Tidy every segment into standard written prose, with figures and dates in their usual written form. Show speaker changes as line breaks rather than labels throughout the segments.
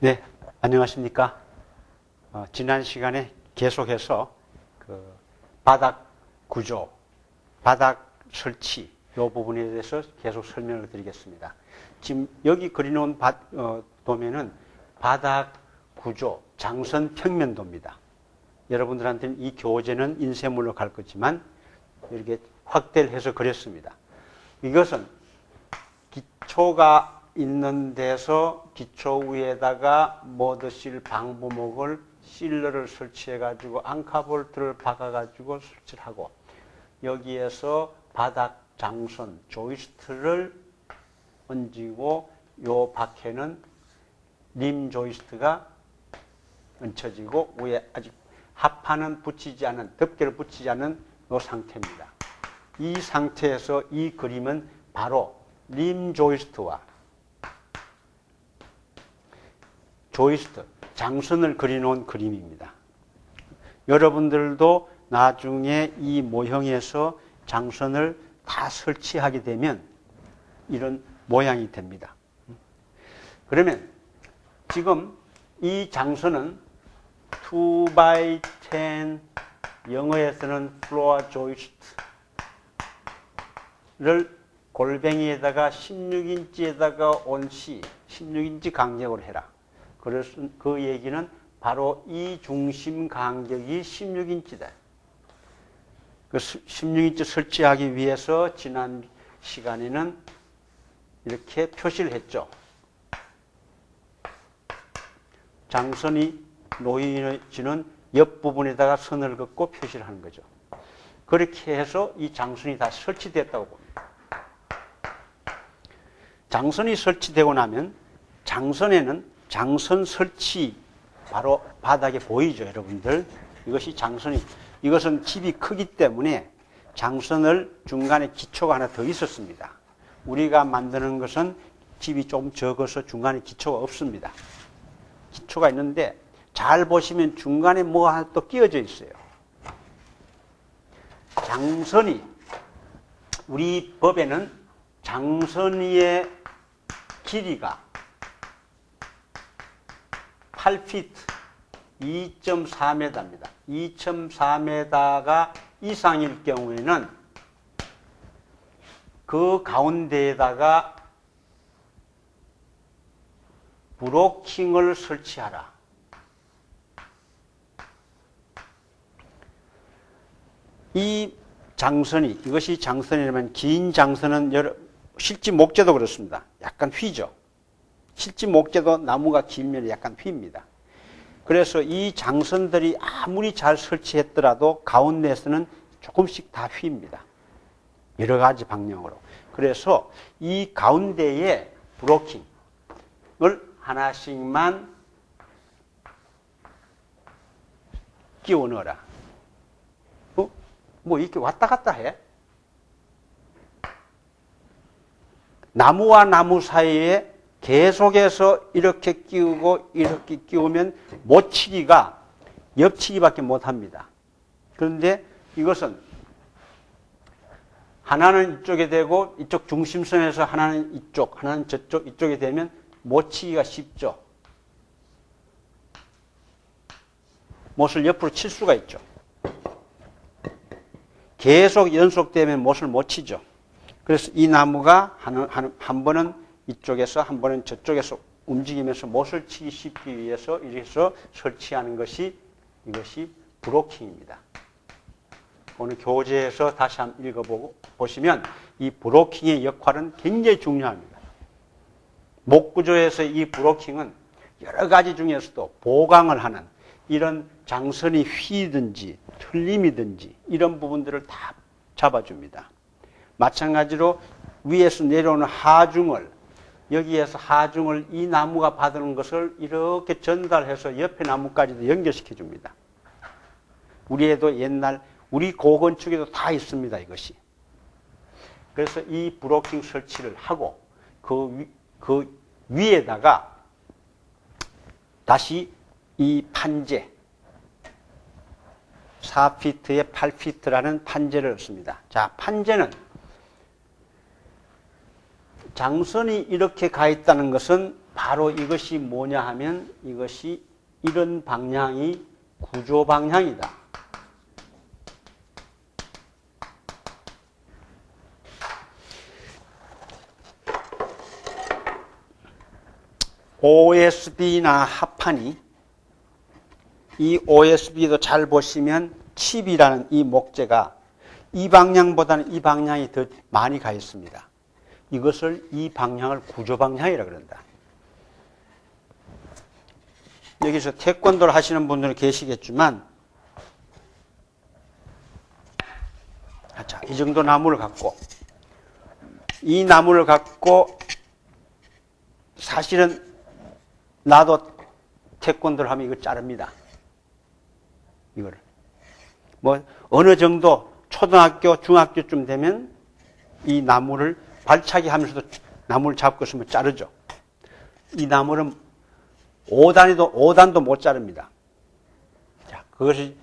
네, 안녕하십니까. 지난 시간에 계속해서 바닥 구조, 바닥 설치 이 부분에 대해서 계속 설명을 드리겠습니다. 지금 여기 그려놓은 도면은 바닥 구조, 장선 평면도입니다. 여러분들한테는 이 교재는 인쇄물로 갈 거지만 이렇게 확대를 해서 그렸습니다. 이것은 기초가 있는 데서 기초 위에다가 모드실 방부목을 실러를 설치해 가지고 앙카볼트를 박아 가지고 설치를 하고 여기에서 바닥 장선 조이스트를 얹고 요 밖에는 림 조이스트가 얹혀지고 위에 아직 합판은 붙이지 않은 덮개를 붙이지 않은 요 상태입니다. 이 상태에서 이 그림은 바로 림 조이스트와 조이스트, 장선을 그려놓은 그림입니다. 여러분들도 나중에 이 모형에서 장선을 다 설치하게 되면 이런 모양이 됩니다. 그러면 지금 이 장선은 2x10, 영어에서는 플로어 조이스트를 골뱅이에다가 16인치에다가 온시, 16인치 간격으로 해라. 그래서 그 얘기는 바로 이 중심 간격이 16인치다. 그 16인치 설치하기 위해서 지난 시간에는 이렇게 표시를 했죠. 장선이 놓여지는 옆부분에다가 선을 긋고 표시를 하는 거죠. 그렇게 해서 이 장선이 다 설치됐다고 봅니다. 장선이 설치되고 나면 장선에는 장선 설치 바로 바닥에 보이죠, 여러분들. 이것이 장선이, 이것은 집이 크기 때문에 장선을 중간에 기초가 하나 더 있었습니다. 우리가 만드는 것은 집이 좀 적어서 중간에 기초가 없습니다. 기초가 있는데 잘 보시면 중간에 뭐 하나 또 끼워져 있어요. 장선이, 우리 법에는 장선위의 길이가 8피트, 2.4m입니다. 2.4m가 이상일 경우에는 그 가운데에다가 브로킹을 설치하라. 이 장선이, 이것이 장선이라면 긴 장선은 실제 목재도 그렇습니다. 약간 휘죠. 실제 목재도 나무가 길면 약간 휩니다. 그래서 이 장선들이 아무리 잘 설치했더라도 가운데에서는 조금씩 다 휩니다. 여러 가지 방향으로. 그래서 이 가운데에 브로킹을 하나씩만 끼워 넣어라. 뭐 이렇게 왔다 갔다 해? 나무와 나무 사이에 계속해서 이렇게 끼우고 이렇게 끼우면 못치기가 옆치기밖에 못합니다. 그런데 이것은 하나는 이쪽에 되고 이쪽 중심선에서 하나는 이쪽, 하나는 저쪽, 이쪽에 되면 못치기가 쉽죠. 못을 옆으로 칠 수가 있죠. 계속 연속되면 못을 못 치죠. 그래서 이 나무가 한 번은 이쪽에서 한 번은 저쪽에서 움직이면서 못을 치기 쉽기 위해서 이래서 설치하는 것이 이것이 브로킹입니다. 오늘 교재에서 다시 한번 읽어보시면 이 브로킹의 역할은 굉장히 중요합니다. 목구조에서 이 브로킹은 여러 가지 중에서도 보강을 하는 이런 장선이 휘든지 틀림이든지 이런 부분들을 다 잡아줍니다. 마찬가지로 위에서 내려오는 하중을 여기에서 하중을 이 나무가 받는 것을 이렇게 전달해서 옆에 나무까지도 연결시켜 줍니다. 우리에도 옛날 우리 고건축에도 다 있습니다, 이것이. 그래서 이 브로킹 설치를 하고 그 위에다가 다시 이 판재 4피트에 8피트라는 판재를 넣습니다. 자, 판재는 장선이 이렇게 가 있다는 것은 바로 이것이 뭐냐 하면 이것이 이런 방향이 구조 방향이다. OSB나 합판이 이 OSB도 잘 보시면 칩이라는 이 목재가 이 방향보다는 이 방향이 더 많이 가 있습니다. 이것을 이 방향을 구조 방향이라고 그런다. 여기서 태권도를 하시는 분들은 계시겠지만 자, 이 정도 나무를 갖고 이 나무를 갖고 사실은 나도 태권도를 하면 이거 자릅니다. 이거를. 뭐, 어느 정도 초등학교, 중학교쯤 되면 이 나무를 발차기 하면서도 나무를 잡고 있으면 자르죠. 이 나무는 5단도 못 자릅니다. 자, 그것이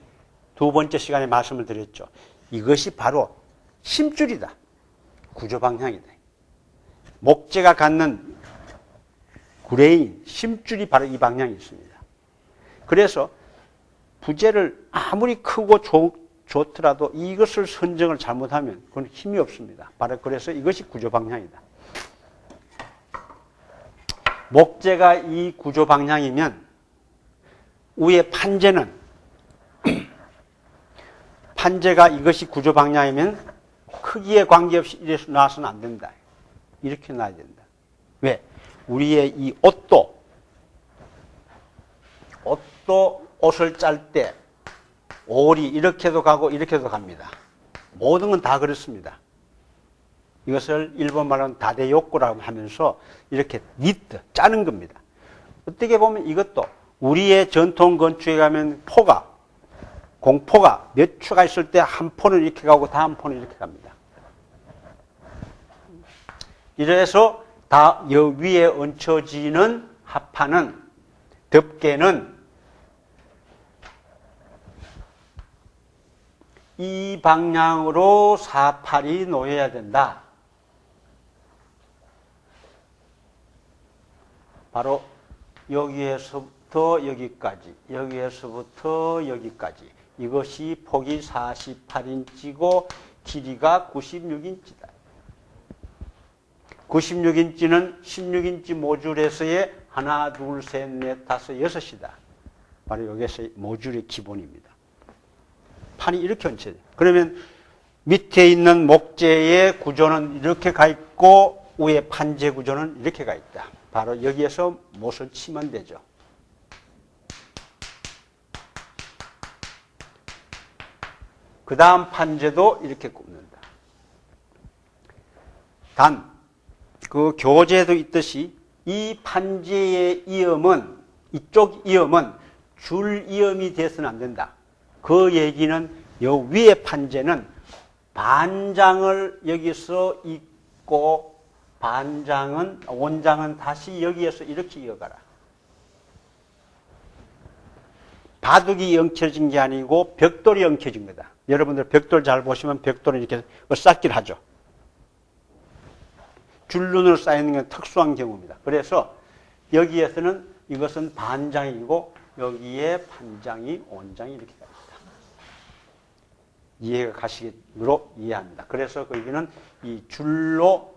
두 번째 시간에 말씀을 드렸죠. 이것이 바로 힘줄이다. 구조 방향이다. 목재가 갖는 그레인, 힘줄이 바로 이 방향에 있습니다. 그래서 부재를 아무리 크고 좋더라도 이것을 선정을 잘못하면 그건 힘이 없습니다. 바로 그래서 이것이 구조 방향이다. 목재가 이 구조 방향이면 위에 판재가 이것이 구조 방향이면 크기에 관계없이 이래서 놔서는 안 된다. 이렇게 놔야 된다. 왜? 우리의 이 옷도 옷을 짤 때 올이 이렇게도 가고 이렇게도 갑니다. 모든 건 다 그렇습니다. 이것을 일본 말로는 다대욕구라고 하면서 이렇게 니트, 짜는 겁니다. 어떻게 보면 이것도 우리의 전통 건축에 가면 공포가 몇 초가 있을 때 한 포는 이렇게 가고 다음 포는 이렇게 갑니다. 이래서 다 위에 얹혀지는 합판은, 덮개는 이 방향으로 사팔이 놓여야 된다. 바로 여기에서부터 여기까지, 여기에서부터 여기까지. 이것이 폭이 48인치고 길이가 96인치다. 96인치는 16인치 모듈에서의 하나, 둘, 셋, 넷, 다섯, 여섯이다. 바로 여기에서 모듈의 기본입니다. 판이 이렇게 얹혀져. 그러면 밑에 있는 목재의 구조는 이렇게 가 있고 위에 판재 구조는 이렇게 가 있다. 바로 여기에서 못을 치면 되죠. 그 다음 판재도 이렇게 굽는다. 단, 그 교재에도 있듯이 이 판재의 이음은, 이쪽 이음은 줄 이음이 돼서는 안 된다. 그 얘기는 요 위에 판재는 반장을 여기서 잇고 원장은 다시 여기에서 이렇게 이어가라. 바둑이 엉켜진 게 아니고 벽돌이 엉켜진 거다. 여러분들 벽돌 잘 보시면 벽돌은 이렇게 쌓기를 하죠. 줄눈으로 쌓이는 건 특수한 경우입니다. 그래서 여기에서는 이것은 반장이고 여기에 판장이, 원장이 이렇게 됩니다. 이해가 가시기로 이해합니다. 그래서 거기는 이 줄로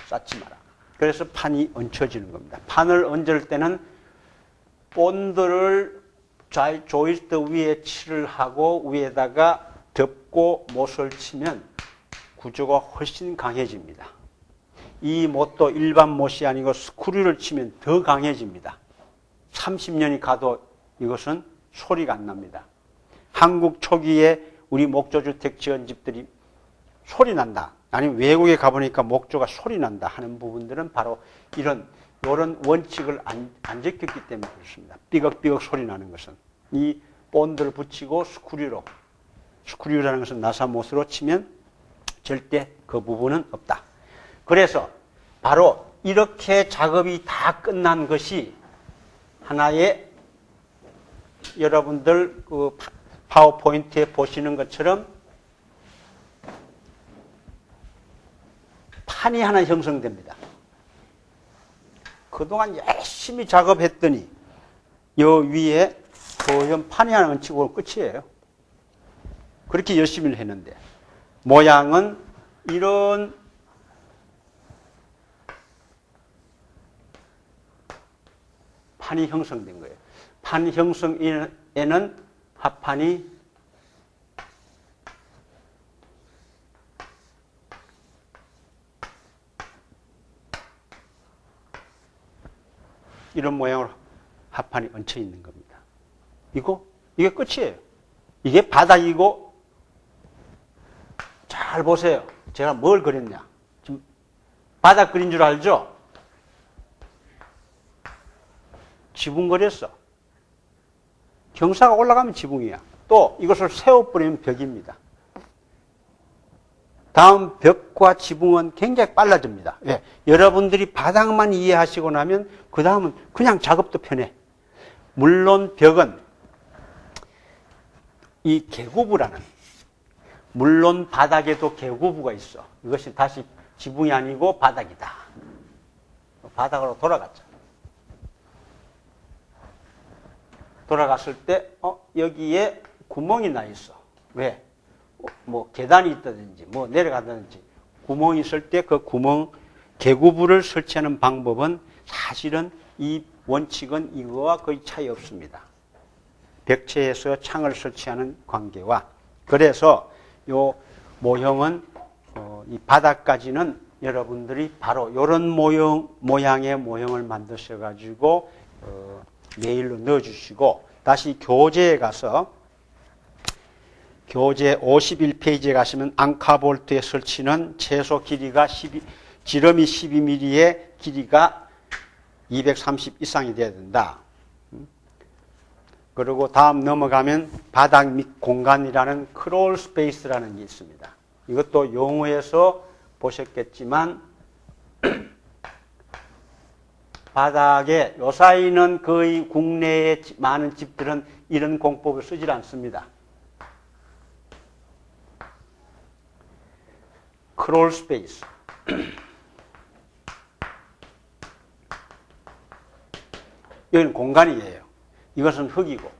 쌓지 마라. 그래서 판이 얹혀지는 겁니다. 판을 얹을 때는 본드를 조이스트 위에 칠을 하고 위에다가 덮고 못을 치면 구조가 훨씬 강해집니다. 이 못도 일반 못이 아니고 스크류를 치면 더 강해집니다. 30년이 가도 이것은 소리가 안 납니다. 한국 초기에 우리 목조주택 지은 집들이 소리 난다. 아니면 외국에 가보니까 목조가 소리 난다 하는 부분들은 바로 이런 원칙을 안 지켰기 때문에 그렇습니다. 삐걱삐걱 소리 나는 것은. 이 본드를 붙이고 스크류라는 것은 나사못으로 치면 절대 그 부분은 없다. 그래서 바로 이렇게 작업이 다 끝난 것이 하나의 여러분들 그 파워포인트에 보시는 것처럼 판이 하나 형성됩니다. 그동안 열심히 작업했더니 여 위에 허연 판이 하나 얹히고 끝이에요. 그렇게 열심히 했는데 모양은 이런 판이 형성된 거예요. 판 형성에는 합판이 이런 모양으로 합판이 얹혀 있는 겁니다. 이게 끝이에요. 이게 바닥이고, 잘 보세요. 제가 뭘 그렸냐. 지금 바닥 그린 줄 알죠? 지붕 그렸어. 경사가 올라가면 지붕이야. 또 이것을 세워버리면 벽입니다. 다음 벽과 지붕은 굉장히 빨라집니다. 예. 여러분들이 바닥만 이해하시고 나면 그 다음은 그냥 작업도 편해. 물론 벽은 이 계구부라는, 물론 바닥에도 계구부가 있어. 이것이 다시 지붕이 아니고 바닥이다. 바닥으로 돌아갔죠. 돌아갔을 때 여기에 구멍이 나 있어. 왜? 뭐 계단이 있다든지 뭐 내려가든지 구멍이 있을 때 그 구멍 계구부를 설치하는 방법은 사실은 이 원칙은 이거와 거의 차이 없습니다. 벽체에서 창을 설치하는 관계와, 그래서 요 모형은 이 바닥까지는 여러분들이 바로 이런 모양의 모형을 만드셔 가지고 메일로 넣어주시고, 다시 교재에 가서 교재 51페이지에 가시면 앙카볼트에 설치는 최소 길이가 지름이 12mm에 길이가 230 이상이 돼야 된다. 그리고 다음 넘어가면 바닥 및 공간이라는 크롤 스페이스라는 게 있습니다. 이것도 용어에서 보셨겠지만 바닥에 요사이는 거의 국내의 많은 집들은 이런 공법을 쓰질 않습니다. 크롤 스페이스. 여기는 공간이에요. 이것은 흙이고.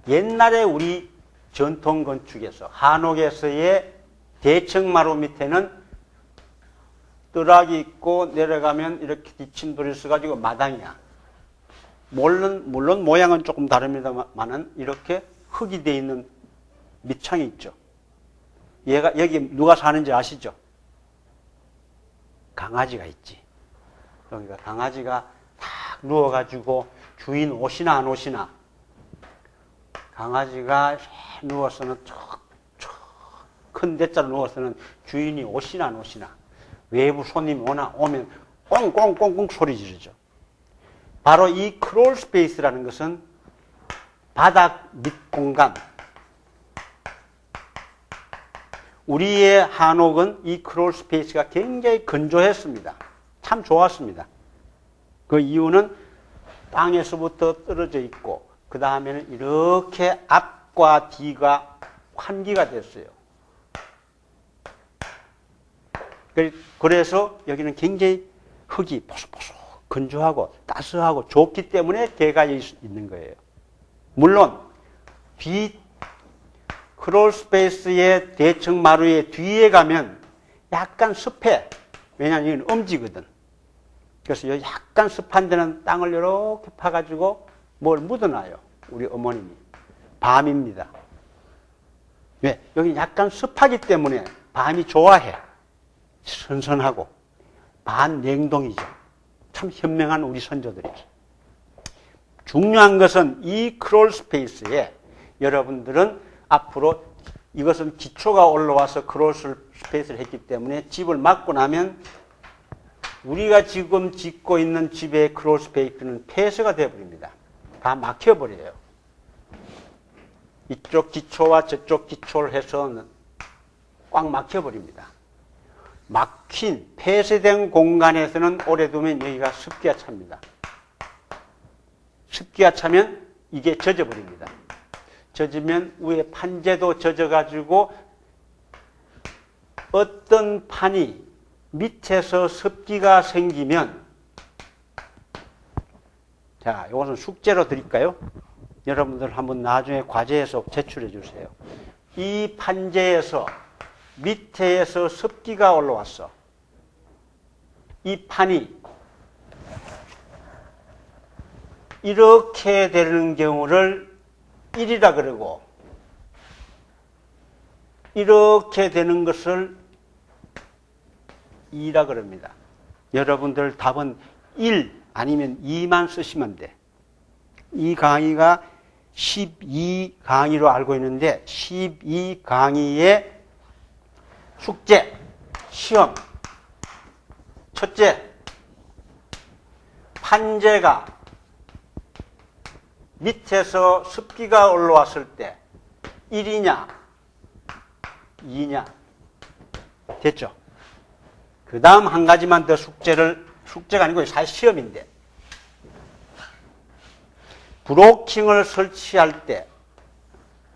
옛날에 우리 전통 건축에서, 한옥에서의 대청마루 밑에는 뜰락이 있고 내려가면 이렇게 뒷침돌이 있어가지고 마당이야. 물론 모양은 조금 다릅니다만은 이렇게 흙이 되어 있는 밑창이 있죠. 여기 누가 사는지 아시죠? 강아지가 있지. 그러니까 강아지가 탁 누워가지고 주인 오시나 안 오시나. 강아지가 누워서는 큰 대자로 누워서는 주인이 오시나 안 오시나. 외부 손님이 오면 꽁꽁꽁꽁 소리 지르죠. 바로 이 크롤 스페이스라는 것은 바닥 밑 공간. 우리의 한옥은 이 크롤 스페이스가 굉장히 건조했습니다. 참 좋았습니다. 그 이유는 땅에서부터 떨어져 있고, 그 다음에는 이렇게 앞과 뒤가 환기가 됐어요. 그래서 여기는 굉장히 흙이 보석보석 건조하고 따스하고 좋기 때문에 개가 있는 거예요. 물론 크롤 스페이스의 대청 마루의 뒤에 가면 약간 습해. 왜냐하면 이건 엄지거든. 그래서 여기 약간 습한 데는 땅을 이렇게 파가지고 뭘 묻어놔요. 우리 어머님이. 밤입니다. 왜? 여기 약간 습하기 때문에 밤이 좋아해. 선선하고. 반냉동이죠. 참 현명한 우리 선조들이죠. 중요한 것은 이 크롤 스페이스에 여러분들은 앞으로 이것은 기초가 올라와서 크롤 스페이스를 했기 때문에 집을 막고 나면 우리가 지금 짓고 있는 집의 크롤 스페이스는 폐쇄가 되어버립니다. 다 막혀버려요. 이쪽 기초와 저쪽 기초를 해서 꽉 막혀버립니다. 막힌 폐쇄된 공간에서는 오래 두면 여기가 습기가 찹니다. 습기가 차면 이게 젖어버립니다. 젖으면 위에 판재도 젖어가지고 어떤 판이 밑에서 습기가 생기면 자, 이것은 숙제로 드릴까요? 여러분들 한번 나중에 과제에서 제출해 주세요. 이 판재에서 밑에에서 습기가 올라왔어. 이 판이 이렇게 되는 경우를 1이라 그러고 이렇게 되는 것을 2라 그럽니다. 여러분들 답은 1 아니면 2만 쓰시면 돼. 이 강의가 12강의로 알고 있는데 12강의의 숙제, 시험 첫째, 판재가 밑에서 습기가 올라왔을 때 1이냐 2냐 됐죠? 그 다음 한 가지만 더 숙제가 아니고 사실 시험인데 브로킹을 설치할 때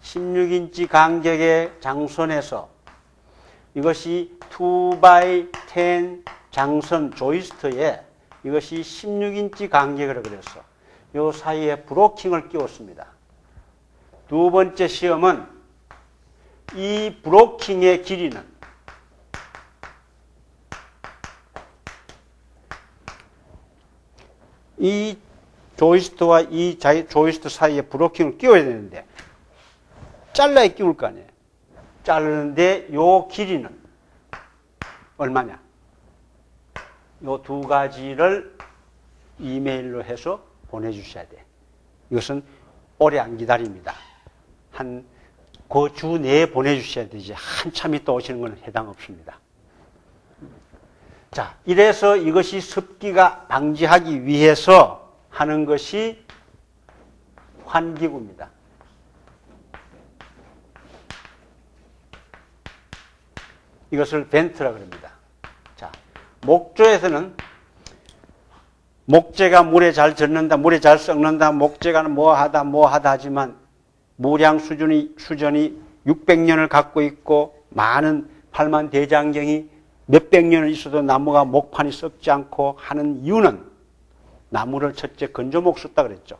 16인치 간격의 장선에서 이것이 2x10 장선 조이스트에 이것이 16인치 간격으로 그랬어. 요 사이에 브로킹을 끼웠습니다. 두 번째 시험은 이 브로킹의 길이는 이 조이스트와 이 조이스트 사이에 브로킹을 끼워야 되는데 잘라야 끼울 거 아니에요. 자르는데 요 길이는 얼마냐? 요 두 가지를 이메일로 해서 보내주셔야 돼. 이것은 오래 안 기다립니다. 그 주 내에 보내주셔야 되지. 한참 있다 오시는 건 해당 없습니다. 자, 이래서 이것이 습기가 방지하기 위해서 하는 것이 환기구입니다. 이것을 벤트라 그럽니다. 자, 목조에서는 목재가 물에 잘 젖는다, 물에 잘 썩는다, 목재가 뭐하다 하지만 무량 수준이 600년을 갖고 있고 많은 팔만대장경이 몇백 년을 있어도 나무가 목판이 썩지 않고 하는 이유는 나무를 첫째 건조목 썼다 그랬죠.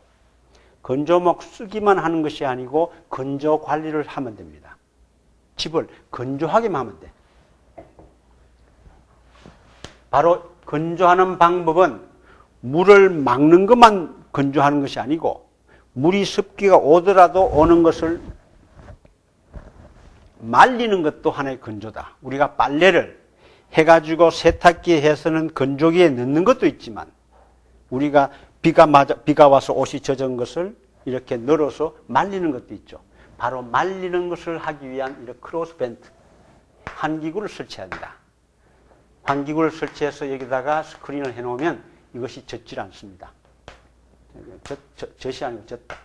건조목 쓰기만 하는 것이 아니고 건조 관리를 하면 됩니다. 집을 건조하게만 하면 돼. 바로 건조하는 방법은 물을 막는 것만 건조하는 것이 아니고 물이 습기가 오더라도 오는 것을 말리는 것도 하나의 건조다. 우리가 빨래를 해가지고 세탁기에 해서는 건조기에 넣는 것도 있지만 우리가 비가 와서 옷이 젖은 것을 이렇게 널어서 말리는 것도 있죠. 바로 말리는 것을 하기 위한 이런 크로스벤트 환기구를 설치해야 한다. 환기구를 설치해서 여기다가 스크린을 해놓으면 이것이 젖질 않습니다. 젖이 아니고 젖다.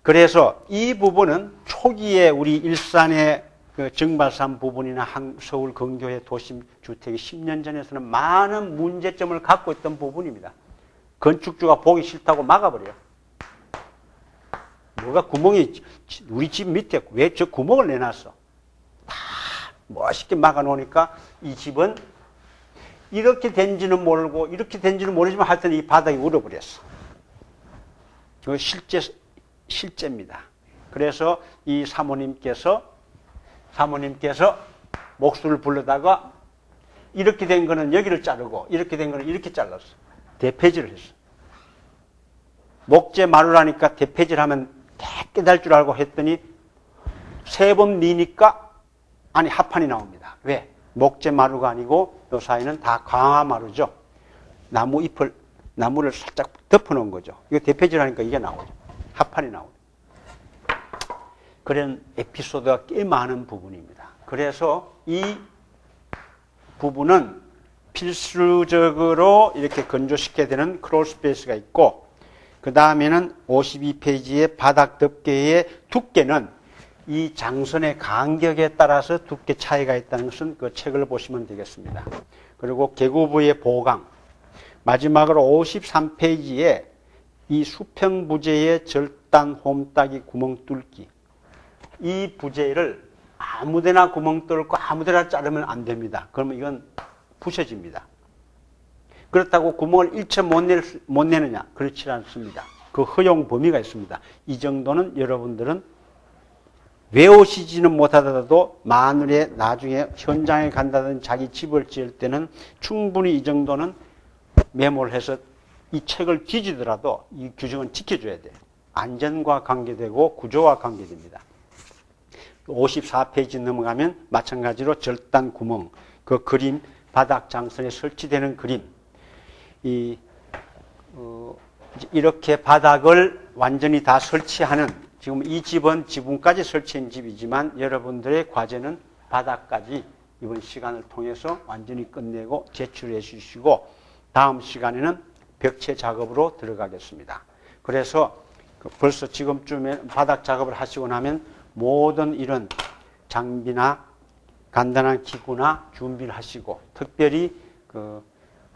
그래서 이 부분은 초기에 우리 일산의 그 정발산 부분이나 서울 근교의 도심 주택이 10년 전에서는 많은 문제점을 갖고 있던 부분입니다. 건축주가 보기 싫다고 막아버려요. 뭐가 구멍이 우리 집 밑에 왜 저 구멍을 내놨어? 다 멋있게 막아놓으니까 이 집은 이렇게 된지는 모르고 이렇게 된지는 모르지만 하여튼 이 바닥이 울어버렸어. 이거 실제입니다. 그래서 이 사모님께서 목수를 불러다가 이렇게 된 거는 여기를 자르고 이렇게 된 거는 이렇게 잘랐어. 대패질을 했어. 목재 마루라니까 대패질하면 깨끗할 줄 알고 했더니 3번 미니까 아니 합판이 나옵니다. 왜? 목재 마루가 아니고 이 사이는 다 강화 마루죠. 나무를 살짝 덮어놓은 거죠. 이거 대패질하니까 이게 나오죠. 합판이 나오죠. 그런 에피소드가 꽤 많은 부분입니다. 그래서 이 부분은 필수적으로 이렇게 건조시켜야 되는 크롤스페이스가 있고 그 다음에는 52페이지의 바닥 덮개의 두께는 이 장선의 간격에 따라서 두께 차이가 있다는 것은 그 책을 보시면 되겠습니다. 그리고 계구부의 보강 마지막으로 53페이지에 이 수평 부재의 절단 홈따기 구멍 뚫기 이 부재를 아무데나 구멍 뚫고 아무데나 자르면 안 됩니다. 그러면 이건 부셔집니다. 그렇다고 구멍을 일체 못 내느냐? 그렇지 않습니다. 그 허용 범위가 있습니다. 이 정도는 여러분들은 외우시지는 못하더라도 만일에 나중에 현장에 간다든 자기 집을 지을 때는 충분히 이 정도는 메모를 해서 이 책을 뒤지더라도 이 규정은 지켜줘야 돼요. 안전과 관계되고 구조와 관계됩니다. 54페이지 넘어가면 마찬가지로 절단 구멍, 그 그림, 바닥 장선에 설치되는 그림, 이렇게 바닥을 완전히 다 설치하는, 지금 이 집은 지붕까지 설치한 집이지만 여러분들의 과제는 바닥까지 이번 시간을 통해서 완전히 끝내고 제출해 주시고 다음 시간에는 벽체 작업으로 들어가겠습니다. 그래서 벌써 지금쯤에 바닥 작업을 하시고 나면 모든 이런 장비나 간단한 기구나 준비를 하시고 특별히 그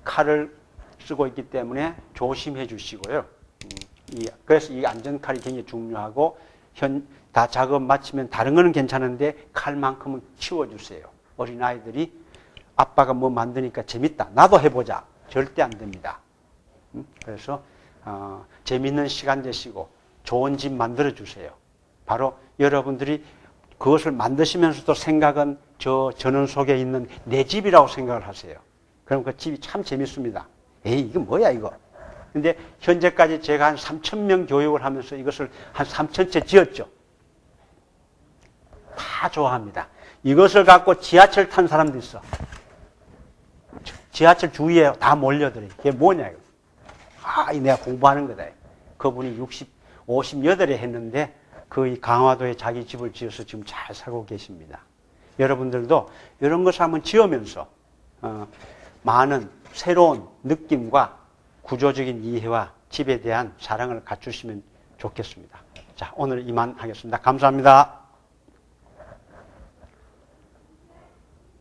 칼을 쓰고 있기 때문에 조심해 주시고요. 그래서 이 안전칼이 굉장히 중요하고 다 작업 마치면 다른 거는 괜찮은데 칼만큼은 치워주세요. 어린아이들이 아빠가 뭐 만드니까 재밌다. 나도 해보자. 절대 안 됩니다. 그래서 재밌는 시간 되시고 좋은 집 만들어 주세요. 바로 여러분들이 그것을 만드시면서도 생각은 저 전원 속에 있는 내 집이라고 생각을 하세요. 그럼 그 집이 참 재밌습니다. 에이, 이거 뭐야 이거. 근데 현재까지 제가 한 3,000명 교육을 하면서 이것을 한 3,000채 지었죠. 다 좋아합니다. 이것을 갖고 지하철 탄 사람도 있어. 지하철 주위에 다 몰려들어요. 이게 뭐냐 이거. 내가 공부하는 거다. 그분이 58에 했는데 그 강화도에 자기 집을 지어서 지금 잘 살고 계십니다. 여러분들도 이런 것을 한번 지으면서 많은 새로운 느낌과 구조적인 이해와 집에 대한 사랑을 갖추시면 좋겠습니다. 자, 오늘 이만 하겠습니다. 감사합니다.